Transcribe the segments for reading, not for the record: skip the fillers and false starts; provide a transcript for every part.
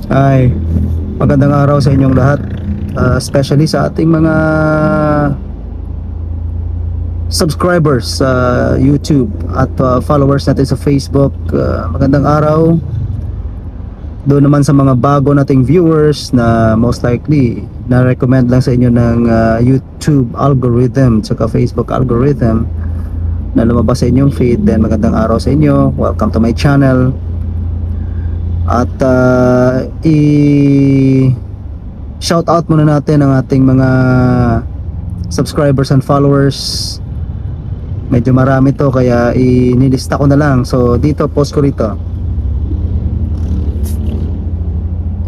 Ay, magandang araw sa inyong lahat, especially sa ating mga subscribers sa YouTube at followers natin sa Facebook. Magandang araw. Doon naman sa mga bago nating viewers na most likely na-recommend lang sa inyo ng YouTube algorithm at Facebook algorithm na lumabas sa inyong feed, then magandang araw sa inyo. Welcome to my channel. At shout out muna natin ang ating mga subscribers and followers. Medyo marami to kaya inilista ko na lang. So dito post ko rito.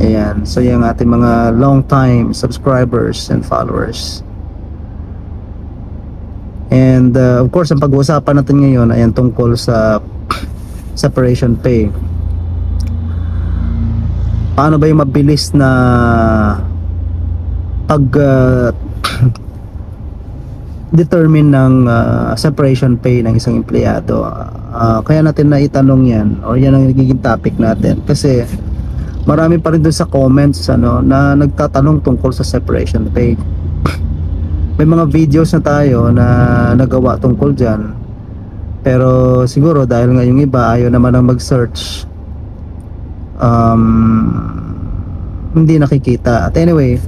Ayan, so yung ating mga long time subscribers and followers. And of course ang pag-uusapan natin ngayon ay tungkol sa separation pay. Paano ba yung mabilis na pag determine ng separation pay ng isang empleyado? Kaya natin na itanong yan, o yan ang nagiging topic natin kasi marami pa rin dun sa comments na nagtatanong tungkol sa separation pay. May mga videos na tayo na nagawa tungkol dyan, pero siguro dahil nga yung iba ayaw naman ang mag-search, hindi nakikita. At anyway,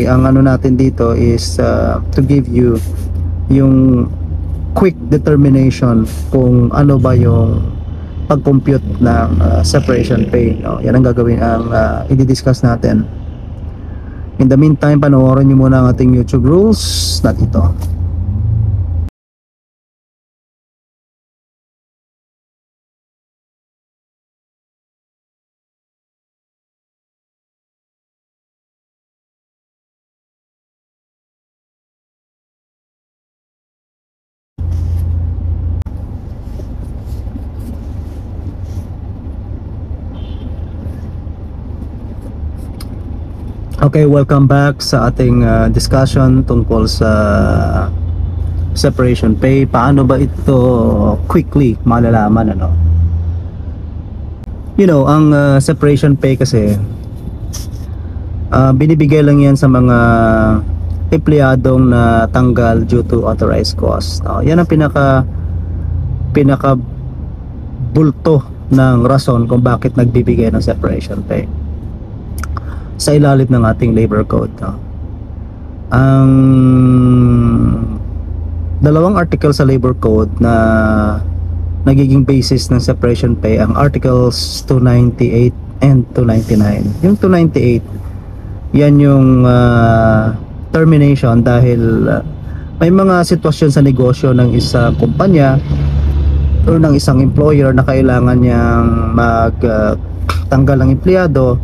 ang ano natin dito is to give you yung quick determination kung ano ba yung pag-compute ng separation pay. Yan ang gagawin, ang i-discuss natin. In the meantime, panoorin nyo muna ang ating YouTube rules na dito. Okay, welcome back sa ating discussion tungkol sa separation pay. Paano ba ito quickly malalaman, ang separation pay kasi binibigay lang yan sa mga empleyadong na tanggal due to authorized cause. Yan ang pinaka bulto ng rason kung bakit nagbibigay ng separation pay sa ilalim ng ating labor code. Ang dalawang article sa labor code na nagiging basis ng separation pay, ang articles 298 and 299. Yung 298, yan yung termination dahil may mga sitwasyon sa negosyo ng isang kumpanya o ng isang employer na kailangan niyang magtanggal ng empleyado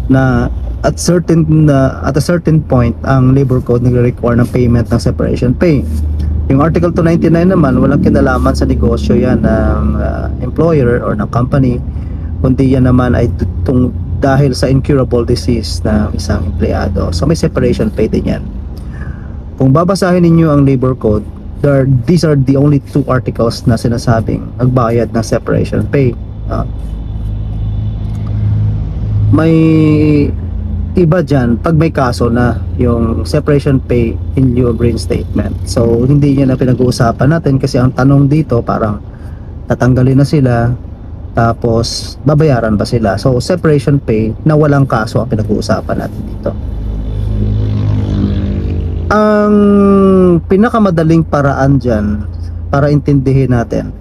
na at a certain point ang labor code nagre-require ng payment ng separation pay. Yung article 299 naman, walang kinalaman sa negosyo yan ng employer or ng company, kundi yan naman ay dahil sa incurable disease ng isang empleyado. So may separation pay din yan. Kung babasahin ninyo ang labor code, these are the only two articles na sinasabing magbayad ng separation pay. May iba dyan pag may kaso na yung separation pay in lieu of reinstatement. So hindi yan na pinag-uusapan natin kasi ang tanong dito parang tatanggalin na sila tapos babayaran ba sila. So separation pay na walang kaso ang pinag-uusapan natin dito. Ang pinakamadaling paraan dyan para intindihin natin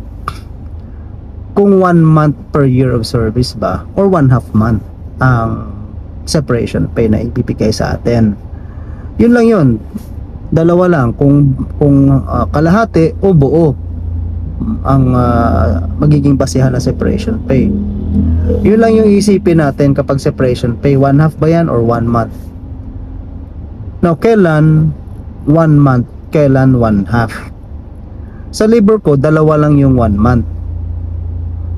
kung 1 month per year of service ba or 1/2 month ang separation pay na ibibigay sa atin. Yun lang yun. Dalawa lang, kung kalahati o buo ang magiging basihan ng separation pay. Yun lang yung isipin natin kapag separation pay, 1/2 ba yan or 1 month? Now, kailan 1 month, kailan 1/2? Sa labor code, dalawa lang yung 1 month.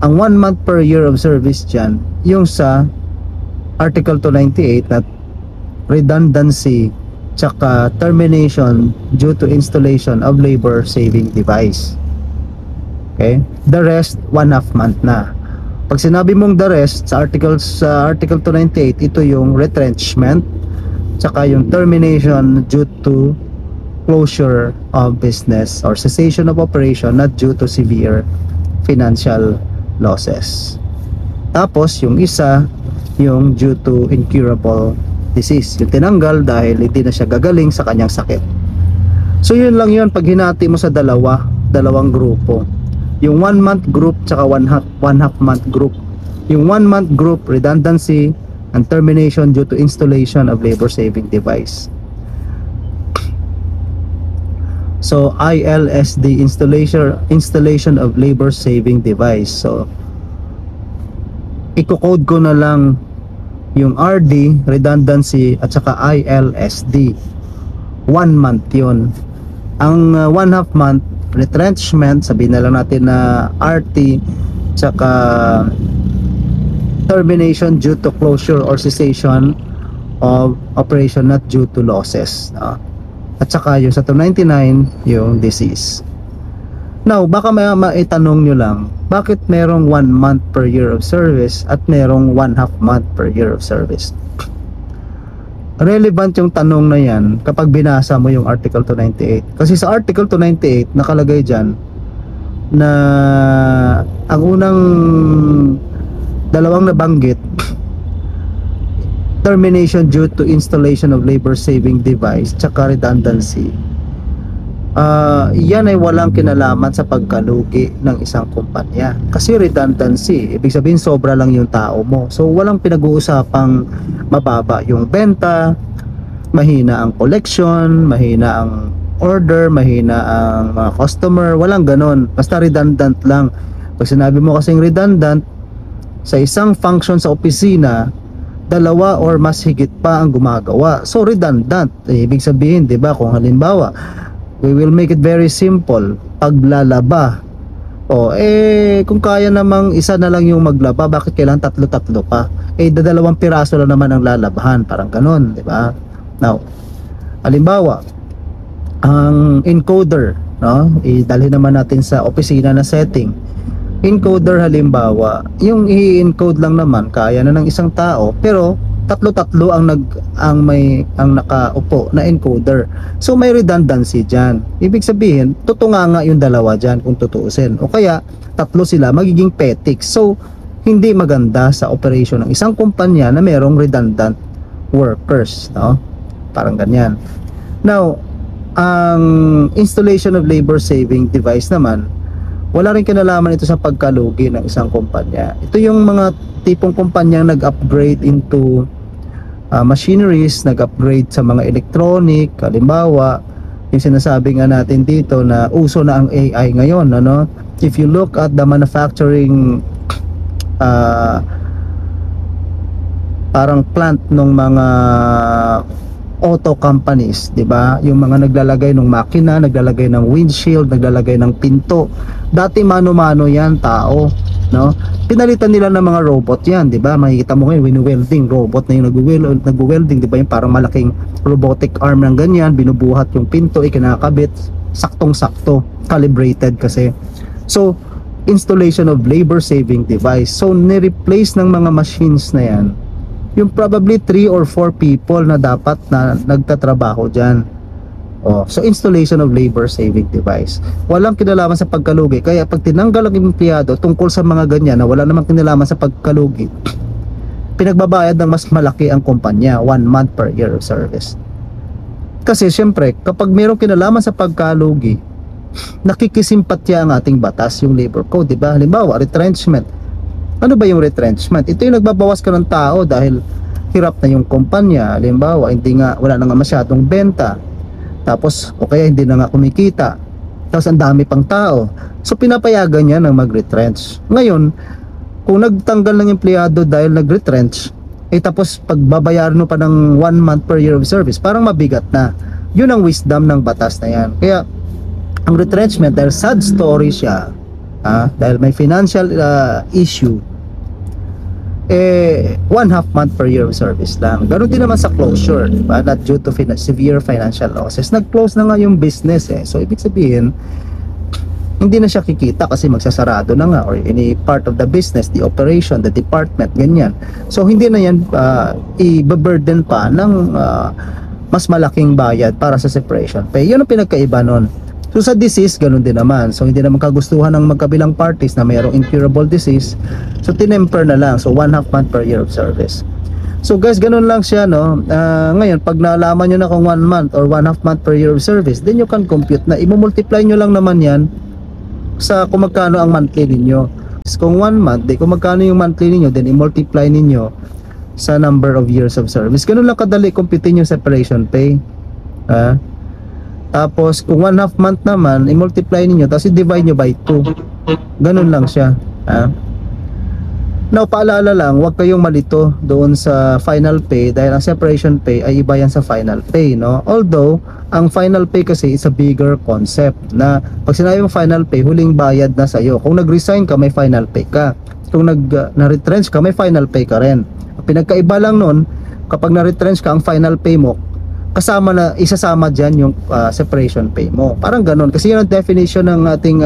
Ang 1 month per year of service dyan, yung sa Article 298 na redundancy tsaka termination due to installation of labor saving device. Okay? The rest 1/2 month na. Pag sinabi mong the rest sa Article 298, ito yung retrenchment tsaka yung termination due to closure of business or cessation of operation not due to severe financial losses. Tapos yung isa, yung due to incurable disease, yung tinanggal dahil hindi na siya gagaling sa kanyang sakit. So yun lang yun pag hinati mo sa dalawang grupo, yung 1 month group tsaka 1 half month group. Yung 1 month group, redundancy and termination due to installation of labor saving device. So ILSD, installation of labor saving device. So i-code ko na lang yung RD, redundancy, at saka ILSD. 1 month yun. Ang 1 half month, retrenchment, sabihin na lang natin na RT, tsaka termination due to closure or cessation of operation not due to losses. At saka yung sa 299, yung disease. Now, baka maitanong nyo lang, bakit merong 1 month per year of service at merong 1 half month per year of service? Relevant yung tanong na yan kapag binasa mo yung Article 298. Kasi sa Article 298, nakalagay dyan na ang unang dalawang nabanggit, termination due to installation of labor saving device tsaka redundancy, yan ay walang kinalaman sa pagkalugi ng isang kumpanya. Kasi redundancy, ibig sabihin sobra lang yung tao mo, so walang pinag-uusapang mababa yung benta, mahina ang collection, mahina ang order, mahina ang mga customer, walang ganon, basta redundant lang. Pag sinabi mo kasing redundant, sa isang function sa opisina, dalawa or mas higit pa ang gumagawa, so redundant. Ibig sabihin, di ba, kung halimbawa we will make it very simple, paglalaba, kung kaya namang isa na lang yung maglaba, bakit kailangan tatlo pa? Dalawang piraso lang naman ang lalabahan, parang ganon, di ba? Now, halimbawa ang encoder, no? Idalhin naman natin sa opisina na setting. Encoder halimbawa, yung i-encode lang naman kaya na ng isang tao, pero tatlo ang nakaupo na encoder. So may redundancy diyan. Ibig sabihin, tutunganga yung dalawa diyan kung tutuusin. O kaya tatlo sila, magiging petics. So hindi maganda sa operation ng isang kumpanya na merong redundant workers, no? Parang ganyan. Now, ang installation of labor saving device naman, wala rin kinalaman ito sa pagkalugi ng isang kumpanya. Ito yung mga tipong kumpanyang nag-upgrade into machineries, nag-upgrade sa mga electronic. Halimbawa, yung sinasabi nga natin dito na uso na ang AI ngayon, ano? If you look at the manufacturing parang plant ng mga auto companies, 'di ba? Yung mga naglalagay ng makina, naglalagay ng windshield, naglalagay ng pinto. Dati mano-mano 'yan, tao, no? Pinalitan nila ng mga robot 'yan, 'di ba? Makikita mo ngayon, wini-welding robot na yung nagwe-welding, 'di ba? Yung parang malaking robotic arm ng ganyan, binubuhat yung pinto, ikinakabit, saktong-sakto, calibrated kasi. So, installation of labor saving device. So, ni-replace ng mga machines na 'yan yung probably 3 or 4 people na dapat na nagtatrabaho dyan. So installation of labor saving device, walang kinalaman sa pagkalugi. Kaya pag tinanggal ang empleyado tungkol sa mga ganyan na wala namang kinalaman sa pagkalugi, pinagbabayad ng mas malaki ang kumpanya, 1 month per year of service. Kasi syempre kapag mayroong kinalaman sa pagkalugi, nakikisimpatya ang ating batas, yung labor code, diba? Halimbawa retrenchment. Ano ba yung retrenchment? Ito yung nagbabawas ka ng tao dahil hirap na yung kumpanya. Halimbawa, wala na nga masyadong benta. Tapos, o kaya hindi na nga kumikita. Tapos, ang dami pang tao. So, pinapayagan niya ng mag-retrench. Ngayon, kung nagtanggal ng empleyado dahil nag-retrench, tapos pagbabayaran mo pa ng 1 month per year of service, parang mabigat na. Yun ang wisdom ng batas na yan. Kaya, ang retrenchment, dahil sad story siya, dahil may financial issue, 1 half month per year of service lang. Ganon din naman sa closure, diba? Not due to severe financial losses. Nag-close na nga yung business So ibig sabihin, hindi na siya kikita kasi magsasarado na nga, or any part of the business, the operation, the department, ganyan. So hindi na yan i-burden pa ng mas malaking bayad para sa separation pay. Yun ang pinagkaiba nun. So sa disease, ganun din naman. So hindi naman kagustuhan ng magkabilang parties na mayroong incurable disease. So tinemper na lang. So 1/2 month per year of service. So guys, ganun lang siya, no. Ngayon, pag naalaman nyo na kung 1 month or 1/2 month per year of service, then you can compute na i-multiply nyo lang naman yan sa kung magkano ang monthly ninyo. Kung 1 month, kung magkano yung monthly ninyo, then i-multiply ninyo sa number of years of service. Ganun lang kadali computein yung separation pay. Tapos kung 1/2 month naman, i-multiply niyo tapos i-divide niyo by 2. Ganun lang siya. Now, paalala lang, huwag kayong malito doon sa final pay dahil ang separation pay ay iba yan sa final pay, no? Although, ang final pay kasi is a bigger concept na pag sinabi mong final pay, huling bayad na sa'yo. Kung nag-resign ka, may final pay ka. Kung na-retrench ka, may final pay ka rin. Pinagkaiba lang nun, kapag na-retrench ka, ang final pay mo, kasama na, isasama dyan yung separation pay mo. Parang ganun. Kasi yun ang definition ng ating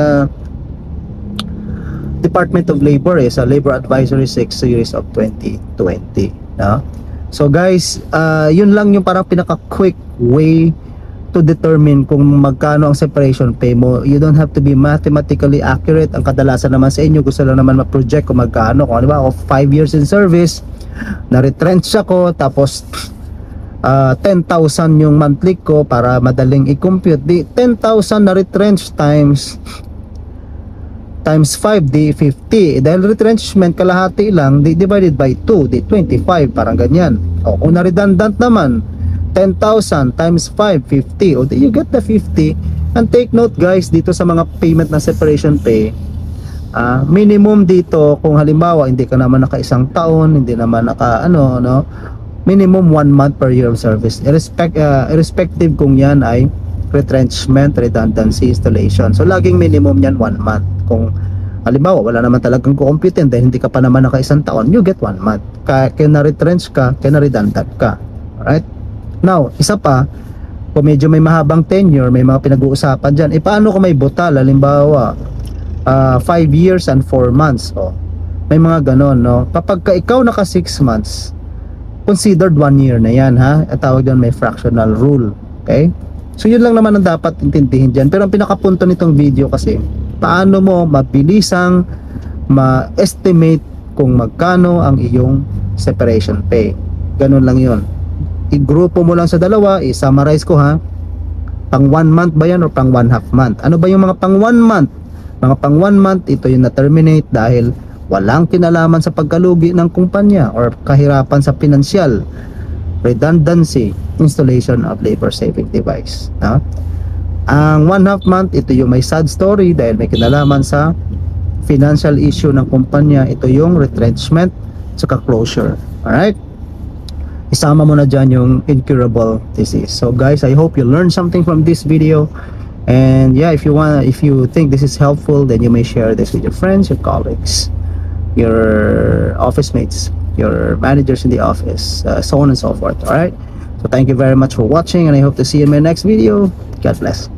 Department of Labor sa Labor Advisory 6 Series of 2020. No? So guys, yun lang yung parang pinaka-quick way to determine kung magkano ang separation pay mo. You don't have to be mathematically accurate. Ang kadalasan naman sa inyo, gusto lang naman ma-project kung magkano. Kung ano ba, ako 5 years in service, na-retrench ako, tapos 10,000 yung monthly ko para madaling i-compute. Di 10,000 na retrench times 5, di 50. Dahil retrenchment kalahati lang, di divided by 2, di 25, parang ganyan. O kung na-redundant naman, 10,000 times 5, 50. O di you get the 50. And take note guys, dito sa mga payment na separation pay, minimum dito, kung halimbawa hindi ka naman naka 1 taon, hindi naman naka minimum 1 month per year of service, irrespective kung yan ay retrenchment, redundancy, installation. So laging minimum yan 1 month. Kung halimbawa wala naman talagang kukumputin dahil hindi ka pa naman naka 1 taon, you get 1 month. Kaya na-retrench ka, kaya na-redundant ka. Alright? Now, isa pa, kung medyo may mahabang tenure, may mga pinag-uusapan dyan, paano kung may butal, halimbawa 5 years and 4 months, may mga ganon, no? Kapag ka ikaw naka 6 months, considered 1 year na yan, ha? At tawag doon may fractional rule. Okay? So yun lang naman ang dapat intindihin dyan. Pero ang pinakapunto nitong video kasi, paano mo mabilisang ma-estimate kung magkano ang iyong separation pay. Ganun lang yun. I-grupo mo lang sa dalawa, i-summarize ko, ha? Pang 1 month ba yan or pang 1/2 month? Ano ba yung mga pang 1 month? Mga pang 1 month, ito yung na-terminate dahil walang kinalaman sa pagkalugi ng kumpanya or kahirapan sa pinansyal, redundancy, installation of labor saving device. Ang 1/2 month, ito yung may sad story dahil may kinalaman sa financial issue ng kumpanya. Ito yung retrenchment saka closure. Alright? Isama mo na dyan yung incurable disease. So guys, I hope you learned something from this video. And yeah, if you think this is helpful, then you may share this with your friends, your colleagues, your office mates, your managers in the office, so on and so forth. All right, so thank you very much for watching, and I hope to see you in my next video. God bless.